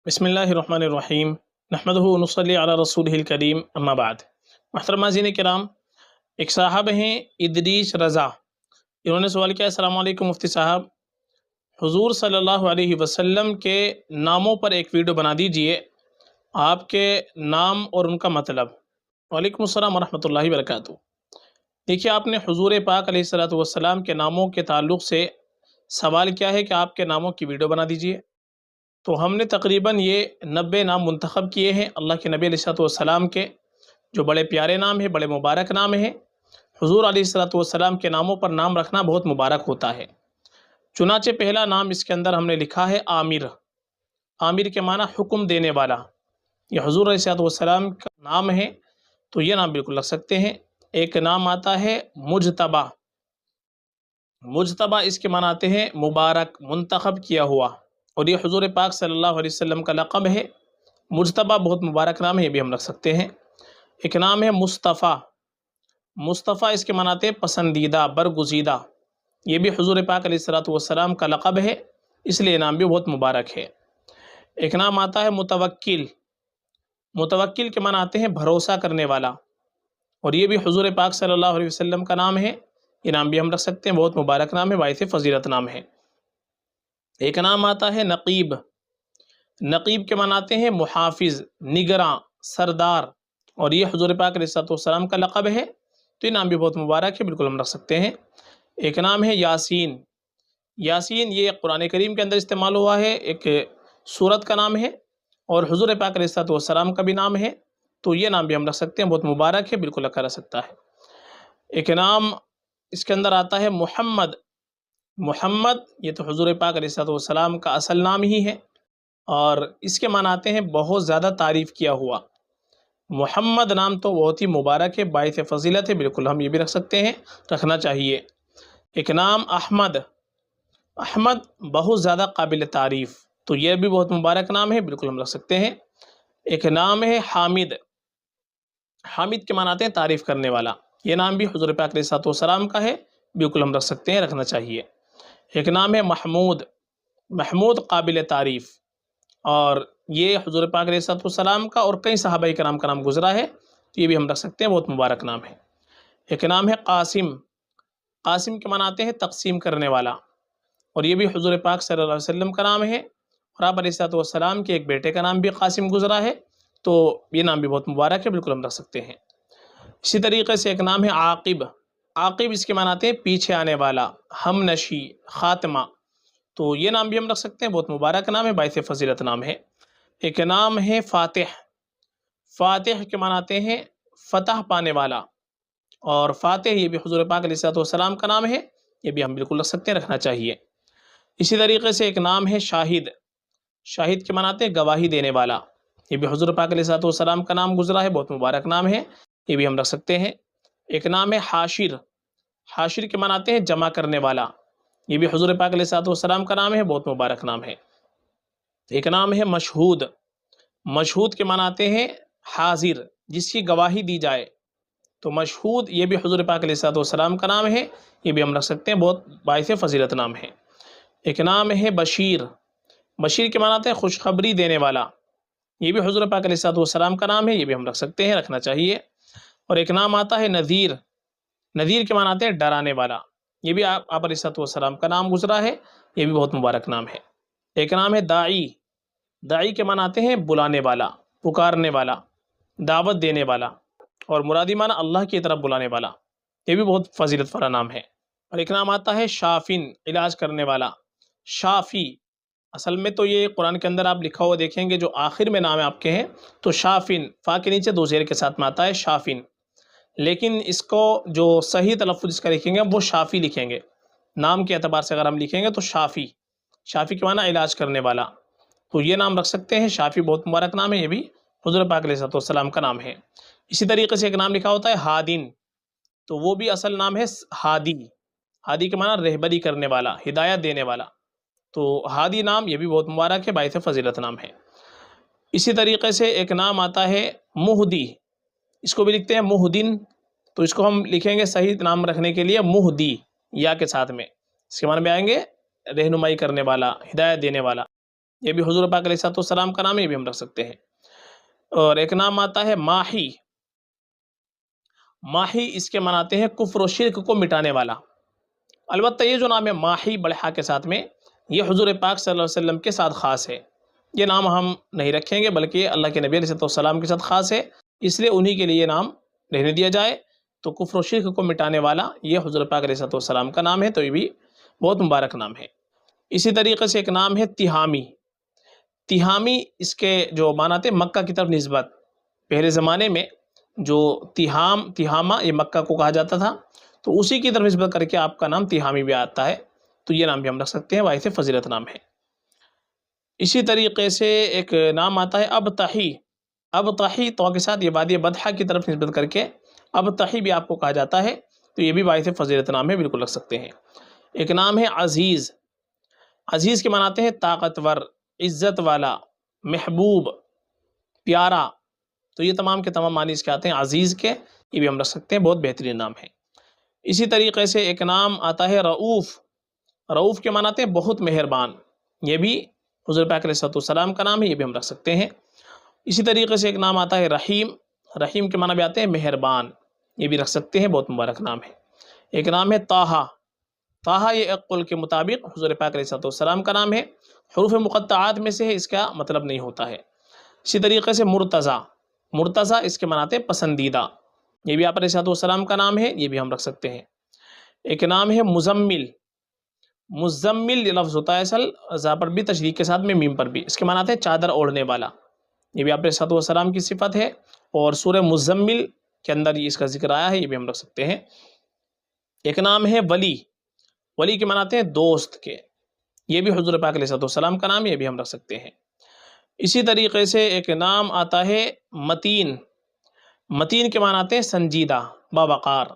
بسم اللہ الرحمن الرحیم نحمدہ ونصلی علی رسولہ الکریم اما بعد۔ محترم ناظرین کرام، ایک صاحب ہیں ادریس رضا، انہوں نے سوال کیا: السلام علیکم مفتی صاحب، حضور صلی اللہ علیہ وسلم کے ناموں پر ایک ویڈیو بنا دیجئے، آپ کے نام اور ان کا مطلب۔ وعلیکم السلام ورحمۃ اللہ وبرکاتہ۔ دیکھیے، آپ نے حضور پاک علیہ السلام کے ناموں کے تعلق سے سوال کیا ہے کہ آپ کے ناموں کی ویڈیو بنا دیجئے، تو ہم نے تقریباً یہ 90 نام منتخب کیے ہیں اللہ کے نبی علیہ السلام کے، جو بڑے پیارے نام ہیں، بڑے مبارک نام ہیں۔ حضور علیہ السلام کے ناموں پر نام رکھنا بہت مبارک ہوتا ہے۔ چنانچہ پہلا نام اس کے اندر ہم نے لکھا ہے عامر۔ عامر کے معنی حکم دینے والا، یہ حضور علیہ السلام کا نام ہے، تو یہ نام بالکل رکھ سکتے ہیں۔ ایک نام آتا ہے مجتبی۔ مجتبی اس کے معنی آتے ہیں مبارک، منتخب کیا ہوا، اور یہ حضور پاک صلی اللہ علیہ وسلم کا لقب ہے۔ مجتبی بہت مبارک نام ہے، یہ بھی ہم رکھ سکتے ہیں۔ ایک نام ہے مصطفیٰ۔ مصطفیٰ اس کے معنی آتے ہیں پسندیدہ، برگزیدہ، یہ بھی حضور پاک علیہ السلام کا لقب ہے، اس لیے نام بھی بہت مبارک ہے۔ ایک نام آتا ہے متوکل۔ متوکل کے معنی آتے ہیں بھروسہ کرنے والا، اور یہ بھی حضور پاک صلی اللہ علیہ وسلم کا نام ہے، یہ نام بھی ہم رکھ سکتے ہیں، بہت مبارک نام ہے، باعث فضیلت نام ہے۔ ایک نام آتا ہے نقیب۔ نقیب کے معنی آتے ہیں محافظ، نگراں، سردار، اور یہ حضور پاک علیہ السلام کا لقب ہے، تو یہ نام بھی بہت مبارک ہے، بالکل ہم رکھ سکتے ہیں۔ ایک نام ہے یاسین۔ یاسین یہ قرآن کریم کے اندر استعمال ہوا ہے، ایک سورت کا نام ہے، اور حضور پاک علیہ السلام کا بھی نام ہے، تو یہ نام بھی ہم رکھ سکتے ہیں، بہت مبارک ہے، بالکل رکھا رہ سکتا ہے۔ ایک نام اس کے اندر آتا ہے محمد۔ محمد یہ تو حضور پاک علیہ السلام کا اصل نام ہی ہے، اور اس کے معنی آتے ہیں بہت زیادہ تعریف کیا ہوا۔ محمد نام تو بہت ہی مبارک ہے، باعث فضیلت ہے، بالکل ہم یہ بھی رکھ سکتے ہیں، رکھنا چاہیے۔ ایک نام احمد۔ احمد بہت زیادہ قابل تعریف، تو یہ بھی بہت مبارک نام ہے، بالکل ہم رکھ سکتے ہیں۔ ایک نام ہے حامد۔ حامد کے معنی آتے ہیں تعریف کرنے والا، یہ نام بھی حضور پاک علیہ السلام کا ہے، بالکل ہم رکھ سکتے ہیں، رکھنا چاہیے۔ ایک نام ہے محمود۔ محمود قابل تعریف، اور یہ حضور پاک علیہ السلام کا اور کئی صحابہ کرام کا نام گزرا ہے، تو یہ بھی ہم رکھ سکتے ہیں، بہت مبارک نام ہے۔ ایک نام ہے قاسم۔ قاسم کے معنی آتے ہیں تقسیم کرنے والا، اور یہ بھی حضور پاک صلی اللہ علیہ وسلم کا نام ہے، اور آپ علیہ السلام کے ایک بیٹے کا نام بھی قاسم گزرا ہے، تو یہ نام بھی بہت مبارک ہے، بالکل ہم رکھ سکتے ہیں۔ اسی طریقے سے ایک نام ہے عاقب۔ عاقب اس کے معنی آتے ہیں پیچھے آنے والا، ہم نشی، خاتمہ، تو یہ نام بھی ہم رکھ سکتے ہیں، بہت مبارک نام ہے، باعث فضیلت نام ہے۔ ایک نام ہے فاتح۔ فاتح کے معنی آتے ہیں فتح پانے والا، اور فاتح یہ بھی حضور پاک علیہ السلام کا نام ہے، یہ بھی ہم بالکل رکھ سکتے ہیں، رکھنا چاہیے۔ اسی طریقے سے ایک نام ہے شاہد۔ شاہد کے معنی آتے ہیں گواہی دینے والا، یہ بھی حضور پاک علیہ السلام کا نام گزرا ہے، بہت مبارک نام ہے، یہ بھی ہم رکھ سکتے ہیں۔ ایک نام ہے حاشر۔ حاشر کے معنی آتے ہیں جمع کرنے والا، یہ بھی حضور پاک علیہ السلام کا نام ہے، بہت مبارک نام ہے۔ ایک نام ہے مشہود۔ مشہود کے معنی آتے ہیں حاضر، جس کی گواہی دی جائے، تو مشہود یہ بھی حضور پاک علیہ السلام کا نام ہے، یہ بھی ہم رکھ سکتے ہیں، بہت باعث فضیلت نام ہے۔ ایک نام ہے بشیر۔ بشیر کے معنی آتے ہیں خوشخبری دینے والا، یہ بھی حضور پاک علیہ السلام کا نام ہے، یہ بھی ہم رکھ سکتے ہیں، رکھنا چاہیے۔ اور ایک نام آتا ہے نذیر۔ نذیر کے معنی آتے ہیں ڈرانے والا، یہ بھی آپ علیہ السلام کا نام گزرا ہے، یہ بھی بہت مبارک نام ہے۔ ایک نام ہے داعی۔ داعی کے معنی آتے ہیں بلانے والا، پکارنے والا، دعوت دینے والا، اور مرادی معنی اللہ کی طرف بلانے والا، یہ بھی بہت فضیلت والا نام ہے۔ اور ایک نام آتا ہے شافن، علاج کرنے والا، شافی۔ اصل میں تو یہ قرآن کے اندر آپ لکھا ہوا دیکھیں گے، جو آخر میں نام آپ کے ہیں تو شافن، فا کے نیچے 2 زیر کے ساتھ میں آتا ہے شافن، لیکن اس کو جو صحیح تلفظ اس کا لکھیں گے وہ شافی لکھیں گے، نام کے اعتبار سے اگر ہم لکھیں گے تو شافی۔ شافی کے معنی علاج کرنے والا، تو یہ نام رکھ سکتے ہیں، شافی بہت مبارک نام ہے، یہ بھی حضور پاک علیہ السلام کا نام ہے۔ اسی طریقے سے ایک نام لکھا ہوتا ہے ہادن، تو وہ بھی اصل نام ہے ہادی۔ ہادی کے معنی رہبری کرنے والا، ہدایت دینے والا، تو ہادی نام یہ بھی بہت مبارک ہے، باعث فضیلت نام ہے۔ اسی طریقے سے ایک نام آتا ہے مہدی، اس کو بھی لکھتے ہیں مہدن، تو اس کو ہم لکھیں گے صحیح نام رکھنے کے لیے مہدی، یا کے ساتھ میں، اس کے معنی میں آئیں گے رہنمائی کرنے والا، ہدایت دینے والا۔ یہ بھی حضور پاک علیہ السلام کا نام ہے، یہ بھی ہم رکھ سکتے ہیں۔ اور ایک نام آتا ہے ماہی، ماہی اس کے مناتے ہیں کفر و شرک کو مٹانے والا۔ البتہ یہ جو نام ہے ماہی بڑے ہا کے ساتھ میں، یہ حضور پاک صلی اللہ علیہ وسلم کے ساتھ خاص ہے، یہ نام ہم نہیں رکھیں گے، بلکہ یہ اللہ کے نبی علیہ السلام کے ساتھ خاص ہے، اس لیے انہی کے لیے یہ نام رہنے دیا جائے۔ تو کفر و شرک کو مٹانے والا یہ حضور پاک علیہ السلام کا نام ہے، تو یہ بھی بہت مبارک نام ہے۔ اسی طریقے سے ایک نام ہے تہامی، تہامی اس کے جو معنی تھے مکہ کی طرف نسبت، پہلے زمانے میں جو تہامہ یہ مکہ کو کہا جاتا تھا، تو اسی کی طرف نسبت کر کے آپ کا نام تہامی بھی آتا ہے، تو یہ نام بھی ہم رکھ سکتے ہیں، باعث فضیلت نام ہے۔ اسی طریقے سے ایک نام آتا ہے ابتحی، ابتحی تو کے ساتھ یہ وادی بدحہ کی طرف نسبت کر کے ابتحی بھی آپ کو کہا جاتا ہے، تو یہ بھی باعث فضیلت نام ہے، بالکل رکھ سکتے ہیں۔ ایک نام ہے عزیز، عزیز کے معنی ہیں طاقتور، عزت والا، محبوب، پیارا، تو یہ تمام کے تمام معنی اس کے آتے ہیں عزیز کے، یہ بھی ہم رکھ سکتے ہیں، بہت بہترین نام ہے۔ اسی طریقے سے ایک نام آتا ہے رؤوف، رؤوف کے معنی ہیں بہت مہربان، یہ بھی حضور پاک علیہ السلام کا نام ہے، یہ بھی ہم رکھ سکتے ہیں۔ اسی طریقے سے ایک نام آتا ہے رحیم، رحیم کے معنی بھی آتے ہیں مہربان، یہ بھی رکھ سکتے ہیں، بہت مبارک نام ہے۔ ایک نام ہے طٰہٰ، طٰہٰ یہ ایک قول کے مطابق حضور پاک علیہ السلام کا نام ہے، حروف مقطعات میں سے ہے، اس کا مطلب نہیں ہوتا ہے۔ اسی طریقے سے مرتضیٰ، مرتضیٰ اس کے معنی پسندیدہ، یہ بھی آپ علیہ السلام کا نام ہے، یہ بھی ہم رکھ سکتے ہیں۔ ایک نام ہے مزمل، مزمل یہ لفظ ہوتا ہے اصل ذا پر بھی تشدید کے ساتھ میں میم پر بھی، اس کے معنی ہے چادر اوڑھنے والا، یہ بھی آپ علیہ السلام کی صفت ہے، اور سورہ مزمل کے اندر اس کا ذکر آیا ہے، یہ بھی ہم رکھ سکتے ہیں۔ ایک نام ہے ولی، ولی کے معنی ہیں دوست کے، یہ بھی حضور پاک علیہ السلام کا نام ہے، یہ بھی ہم رکھ سکتے ہیں۔ اسی طریقے سے ایک نام آتا ہے متین، متین کے معنی ہیں سنجیدہ، باوقار،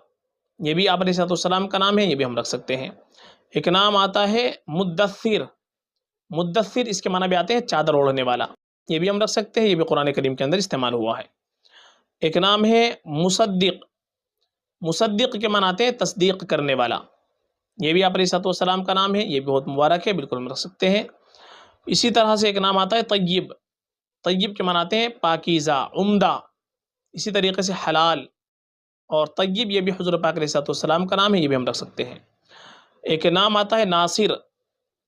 یہ بھی آپ علیہ السلام کا نام ہے، یہ بھی ہم رکھ سکتے ہیں۔ ایک نام آتا ہے مدثر، مدثر اس کے معنی بھی آتے ہیں چادر اوڑھنے والا، یہ بھی ہم رکھ سکتے ہیں، یہ بھی قرآن کریم کے اندر استعمال ہوا ہے۔ ایک نام ہے مصدق، مصدق کے معنی آتے ہیں تصدیق کرنے والا، یہ بھی آپ علیہ السلام کا نام ہے، یہ بھی بہت مبارک ہے، بالکل ہم رکھ سکتے ہیں۔ اسی طرح سے ایک نام آتا ہے طیب، طیب کے معنی آتے ہیں پاکیزہ، عمدہ، اسی طریقے سے حلال اور طیب، یہ بھی حضور پاک علیہ السلام کا نام ہے، یہ بھی ہم رکھ سکتے ہیں۔ ایک نام آتا ہے ناصر،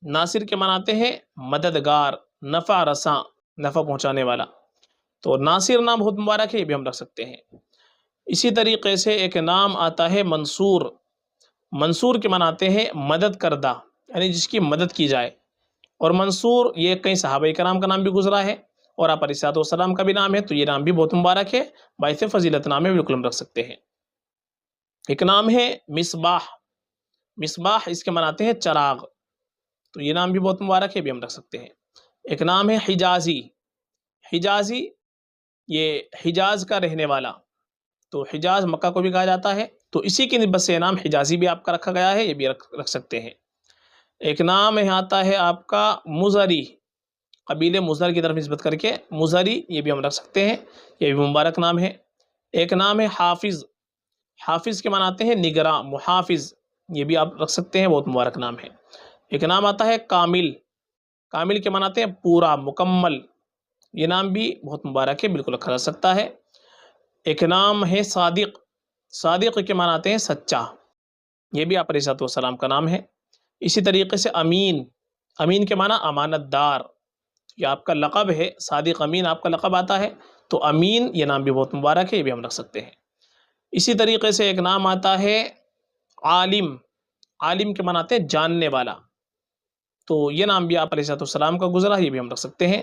ناصر کے معنی آتے ہیں مددگار، نفع رساں، نفع پہنچانے والا، تو ناصر نام بہت مبارک ہے، یہ بھی ہم رکھ سکتے ہیں۔ اسی طریقے سے ایک نام آتا ہے منصور، منصور کے معنی آتے ہیں مدد کردہ، یعنی جس کی مدد کی جائے، اور منصور یہ کئی صحابہ کرام کا نام بھی گزرا ہے، اور آپ علیہ السلام کا بھی نام ہے، تو یہ نام بھی بہت مبارک ہے، باعث فضیلت نام ہے، بالکل ہم رکھ سکتے ہیں۔ ایک نام ہے مصباح، مصباح اس کے معنی آتے ہیں چراغ، تو یہ نام بھی بہت مبارک ہے، بھی ہم رکھ سکتے ہیں۔ ایک نام ہے حجازی، حجازی یہ حجاز کا رہنے والا، تو حجاز مکہ کو بھی کہا جاتا ہے، تو اسی کی نسبت سے نام حجازی بھی آپ کا رکھا گیا ہے، یہ بھی رکھ سکتے ہیں۔ ایک نام آتا ہے آپ کا مزری، قبیلے مزر کی طرف نسبت کر کے مزری، یہ بھی ہم رکھ سکتے ہیں، یہ بھی مبارک نام ہے۔ ایک نام ہے حافظ، حافظ کے معنی آتے ہیں نگراں، محافظ، یہ بھی آپ رکھ سکتے ہیں، بہت مبارک نام ہے۔ ایک نام آتا ہے کامل، کامل کے معنی آتے ہیں پورا، مکمل، یہ نام بھی بہت مبارک ہے، بالکل رکھا جا سکتا ہے۔ ایک نام ہے صادق، صادق کے معنی آتے ہیں سچا، یہ بھی آپ علیہ السلام کا نام ہے۔ اسی طریقے سے امین، امین کے معنی امانت دار، یہ آپ کا لقب ہے، صادق امین آپ کا لقب آتا ہے، تو امین یہ نام بھی بہت مبارک ہے، یہ بھی ہم رکھ سکتے ہیں۔ اسی طریقے سے ایک نام آتا ہے عالم، عالم کے معنی آتے ہیں جاننے والا، تو یہ نام بھی آپ علیہ السلام کا گزرا، یہ بھی ہم رکھ سکتے ہیں۔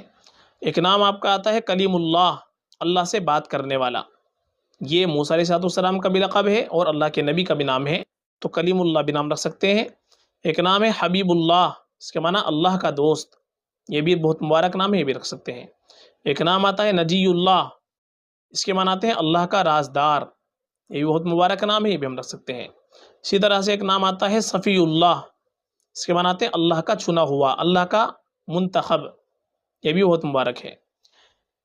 ایک نام آپ کا آتا ہے کلیم اللہ، اللہ سے بات کرنے والا، یہ موسیٰ علیہ السلام کا بھی لقب ہے، اور اللہ کے نبی کا بھی نام ہے، تو کلیم اللہ بھی نام رکھ سکتے ہیں۔ ایک نام ہے حبیب اللہ، اس کے معنی اللہ کا دوست، یہ بھی بہت مبارک نام ہے، یہ بھی رکھ سکتے ہیں۔ ایک نام آتا ہے نجی اللہ، اس کے معنی آتے ہیں اللہ کا رازدار، یہ بھی بہت مبارک نام ہے، یہ بھی ہم رکھ سکتے ہیں۔ اسی طرح سے ایک نام آتا ہے صفی اللہ، اس کے معنی آتے ہیں اللہ کا چنا ہوا، اللہ کا منتخب، یہ بھی بہت مبارک ہے۔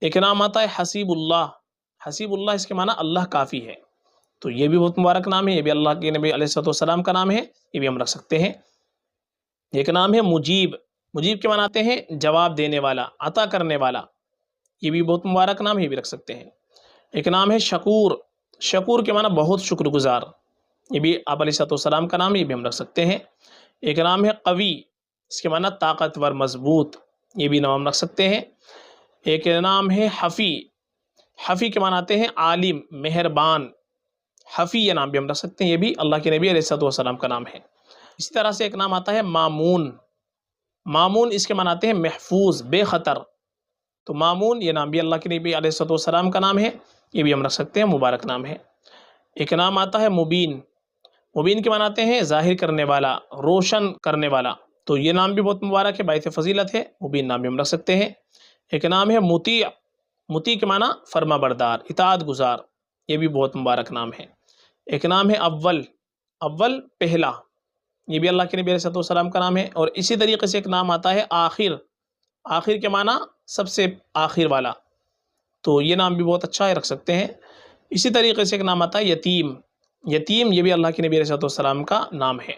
ایک نام آتا ہے حسیب اللہ، حسیب اللہ اس کے معنی اللہ کافی ہے، تو یہ بھی بہت مبارک نام ہے، یہ بھی اللہ کے نبی علیہ السلام کا نام ہے، یہ بھی ہم رکھ سکتے ہیں۔ ایک نام ہے مجیب، مجیب کے معنی آتے ہیں جواب دینے والا، عطا کرنے والا، یہ بھی بہت مبارک نام ہے، یہ بھی رکھ سکتے ہیں۔ ایک نام ہے شکور، شکور کے معنی بہت شکر گزار، یہ بھی آپ علیہ السلام کا نام ہے، یہ بھی ہم رکھ سکتے ہیں۔ ایک نام ہے قوی، اس کے معنی طاقتور مضبوط، یہ بھی نام رکھ سکتے ہیں۔ ایک نام ہے حفی، حفی کے معنی آتے ہیں عالم، مہربان، حفی یہ نام بھی ہم رکھ سکتے ہیں، یہ بھی اللہ کے نبی علیہ السلام کا نام ہے۔ اسی طرح سے ایک نام آتا ہے مامون، مامون اس کے معنی آتے ہیں محفوظ، بے خطر، تو مامون یہ نام بھی اللہ کے نبی علیہ السلام کا نام ہے، یہ بھی ہم رکھ سکتے ہیں، مبارک نام ہے۔ ایک نام آتا ہے مبین، مبین کے معنی آتے ہیں ظاہر کرنے والا، روشن کرنے والا، تو یہ نام بھی بہت مبارک ہے، باعث فضیلت ہے، مبین نام بھی ہم رکھ سکتے ہیں۔ ایک نام ہے مطیع، مطیع کے معنی فرما بردار، اطاعت گزار، یہ بھی بہت مبارک نام ہے۔ ایک نام ہے اول، اول پہلا، یہ بھی اللہ کے نبی علیہ السلام کا نام ہے۔ اور اسی طریقے سے ایک نام آتا ہے آخر، آخر کے معنی سب سے آخر والا، تو یہ نام بھی بہت اچھا ہے، رکھ سکتے ہیں۔ اسی طریقے سے ایک نام آتا ہے یتیم، یتیم یہ بھی اللہ کے نبی علیہ السلام کا نام ہے۔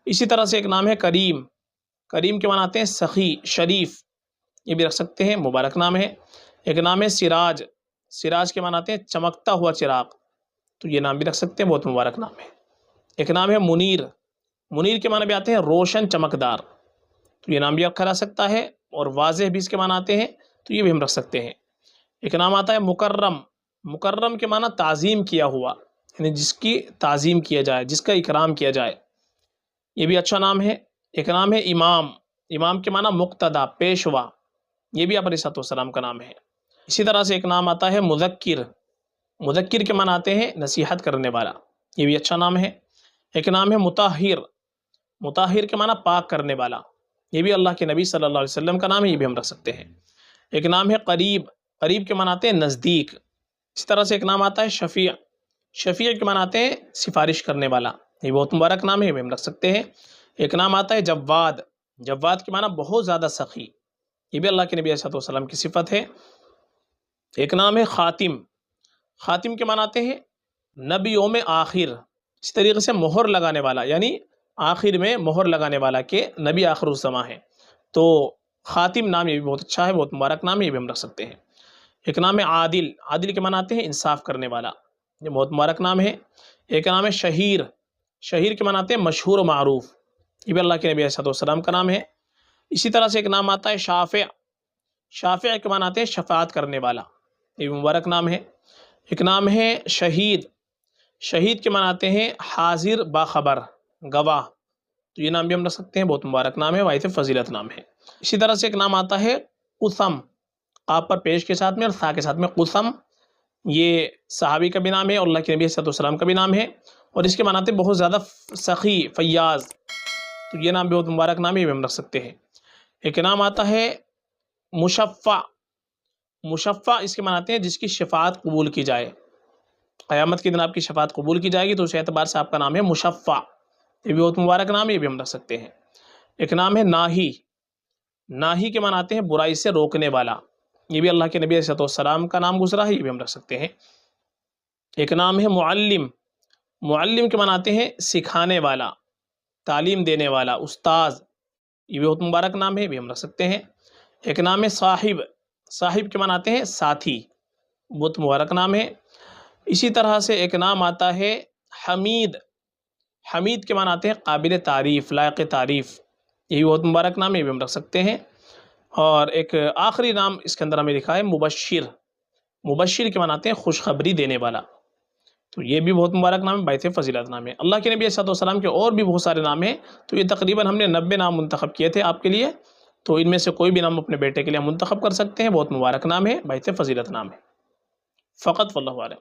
اسی طرح سے ایک نام ہے کریم، کریم کے معنی آتے ہیں سخی، شریف، یہ بھی رکھ سکتے ہیں، مبارک نام ہے۔ ایک نام ہے سراج، سراج کے معنی آتے ہیں چمکتا ہوا چراغ، تو یہ نام بھی رکھ سکتے ہیں، بہت مبارک نام ہے۔ ایک نام ہے منیر، منیر کے معنی بھی آتے ہیں روشن چمکدار، تو یہ نام بھی رکھا جا سکتا ہے، اور واضح بھی اس کے معنی آتے ہیں، تو یہ بھی ہم رکھ سکتے ہیں۔ ایک نام آتا ہے مکرم، مکرم کے معنی تعظیم کیا ہوا، یعنی جس کی تعظیم کیا جائے، جس کا اکرام کیا جائے، یہ بھی اچھا نام ہے۔ ایک نام ہے امام، امام کے معنی مقتدا، پیشوا، یہ بھی آپ علیہ السلام کا نام ہے۔ اسی طرح سے ایک نام آتا ہے مذکر، مذکر کے معنی آتے ہیں نصیحت کرنے والا، یہ بھی اچھا نام ہے۔ ایک نام ہے مطہر، مطہر کے معنی پاک کرنے والا، یہ بھی اللہ کے نبی صلی اللہ علیہ وسلم کا نام ہے، یہ بھی ہم رکھ سکتے ہیں۔ ایک نام ہے قریب، قریب کے معنی آتے ہیں نزدیک۔ اس طرح سے ایک نام آتا ہے شفیع، شفیع کے معنی آتے ہیں سفارش کرنے والا، یہ بہت مبارک نام ہے، یہ بھی ہم رکھ سکتے ہیں۔ ایک نام آتا ہے جواد، جواد کے معنی بہت زیادہ سخی، یہ بھی اللہ کے نبی علیہ السلام کی صفت ہے۔ ایک نام ہے خاتم، خاتم کے معنی آتے ہیں نبیوں میں آخر، اس طریقے سے مہر لگانے والا، یعنی آخر میں مہر لگانے والا کہ نبی آخر الزماں ہے، تو خاتم نام یہ بھی بہت اچھا ہے، بہت مبارک نام ہے، یہ بھی ہم رکھ سکتے ہیں۔ ایک نام ہے عادل، عادل کے معنی آتے ہیں انصاف کرنے والا، یہ بہت مبارک نام ہے۔ ایک نام ہے شہیر، شہیر کے معنی آتے ہیں مشہور و معروف، یہ بھی اللہ کے نبی علیہ السلام کا نام ہے۔ اسی طرح سے ایک نام آتا ہے شافع، شافع کے معنی آتے ہیں شفاعت کرنے والا، یہ بھی مبارک نام ہے۔ ایک نام ہے شہید، شہید کے معنی آتے ہیں حاضر باخبر، گواہ، تو یہ نام بھی ہم رکھ سکتے ہیں، بہت مبارک نام ہے، باعث فضیلت نام ہے۔ اسی طرح سے ایک نام آتا ہے قسم، آپ پر پیش کے ساتھ میں اور سا کے ساتھ میں، قسم یہ صحابی کا بھی نام ہے اور اللہ کے نبی صلی اللہ علیہ وسلم کا بھی نام ہے، اور اس کے معنی آتے ہیں بہت زیادہ سخی، فیاض، تو یہ نام بھی بہت مبارک نام ہے، یہ بھی ہم رکھ سکتے ہیں۔ ایک نام آتا ہے مشفع، مشفع اس کے معنی آتے ہیں جس کی شفاعت قبول کی جائے، قیامت کے دن آپ کی شفاعت قبول کی جائے گی، تو اس اعتبار سے آپ کا نام ہے مشفع، یہ بھی بہت مبارک نام ہے، یہ بھی ہم رکھ سکتے ہیں۔ ایک نام ہے ناہی، ناہی کے معنی آتے ہیں برائی سے روکنے والا، یہ بھی اللہ کے نبی علیہ السلام کا نام گزرا ہے، یہ بھی ہم رکھ سکتے ہیں۔ ایک نام ہے معلم، معلم کے معنی آتے ہیں سکھانے والا، تعلیم دینے والا، استاذ، یہ بھی بہت مبارک نام ہے، یہ بھی ہم رکھ سکتے ہیں۔ ایک نام ہے صاحب، صاحب کے معنی آتے ہیں ساتھی، بہت مبارک نام ہے۔ اسی طرح سے ایک نام آتا ہے حمید، حمید کے معنی آتے ہیں قابل تعریف، لائق تعریف، یہ بھی بہت مبارک نام ہے، یہ بھی ہم رکھ سکتے ہیں۔ اور ایک آخری نام اس کے اندر ہمیں لکھا ہے مبشر، مبشر کے معنی آتے ہیں خوشخبری دینے والا، تو یہ بھی بہت مبارک نام ہے، باعث فضیلت نام ہے۔ اللہ کے نبی صلی اللہ علیہ وسلم کے اور بھی بہت سارے نام ہیں، تو یہ تقریباً ہم نے 90 نام منتخب کیے تھے آپ کے لیے، تو ان میں سے کوئی بھی نام اپنے بیٹے کے لیے منتخب کر سکتے ہیں، بہت مبارک نام ہے، باعث فضیلت نام ہے، فقط واللہ اعلم۔